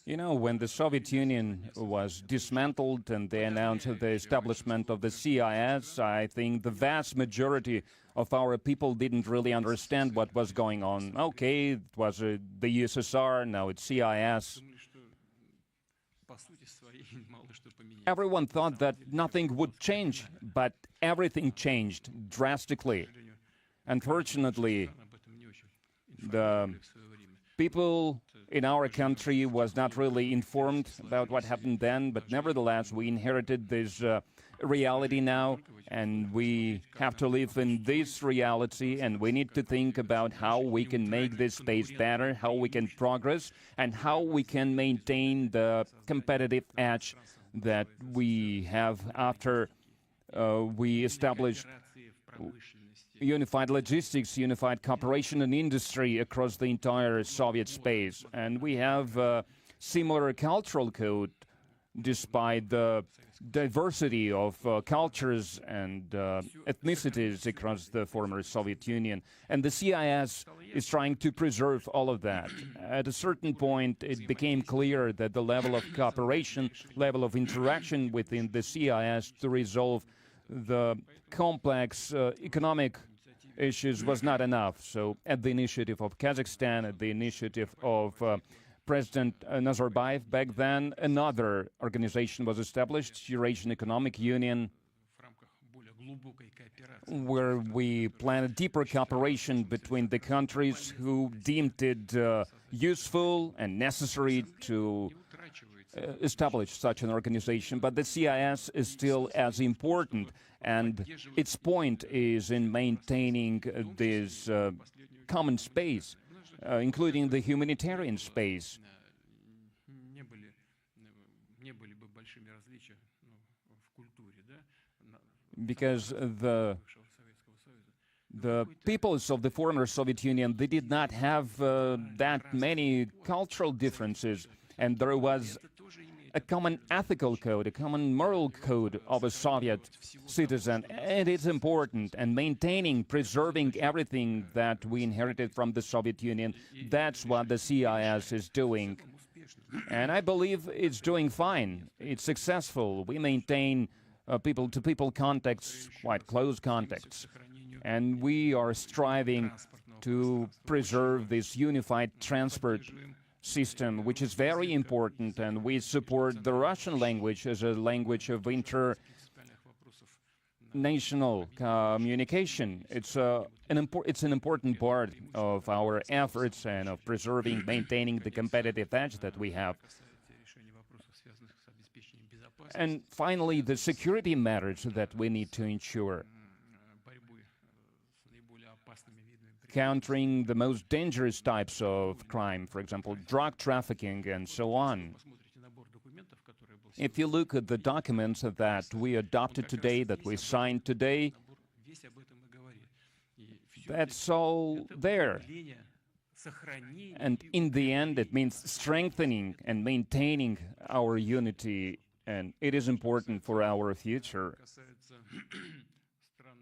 You know, when the Soviet Union was dismantled and they announced the establishment of the CIS, I think the vast majority of our people didn't really understand what was going on. Okay, it was the USSR, now it's CIS. Everyone thought that nothing would change, but everything changed drastically. Unfortunately, the people in our country was not really informed about what happened then, but nevertheless, we inherited this reality now, and we have to live in this reality, and we need to think about how we can make this space better, how we can progress, and how we can maintain the competitive edge that we have after we established unified logistics, unified cooperation and industry across the entire Soviet space. And we have a similar cultural code despite the diversity of cultures and ethnicities across the former Soviet Union. And the CIS is trying to preserve all of that. At a certain point, it became clear that the level of cooperation, level of interaction within the CIS to resolve the complex economic issues was not enough. So at the initiative of Kazakhstan, at the initiative of President Nazarbayev back then, another organization was established, Eurasian Economic Union, where we planned a deeper cooperation between the countries who deemed it useful and necessary to establish such an organization. But the CIS is still as important, and its point is in maintaining this common space, including the humanitarian space. Because the peoples of the former Soviet Union, they did not have that many cultural differences, and there was a common ethical code, a common moral code of a Soviet citizen, and it's important. And maintaining, preserving everything that we inherited from the Soviet Union, that's what the CIS is doing. And I believe it's doing fine. It's successful. We maintain people-to-people contacts, quite close contacts. And we are striving to preserve this unified transport system, which is very important, and we support the Russian language as a language of international communication. It's an important part of our efforts and of preserving, maintaining the competitive edge that we have. And finally, the security matters that we need to ensure. Countering the most dangerous types of crime, for example, drug trafficking and so on. If you look at the documents that we adopted today, that we signed today, that's all there. And in the end, it means strengthening and maintaining our unity, and it is important for our future.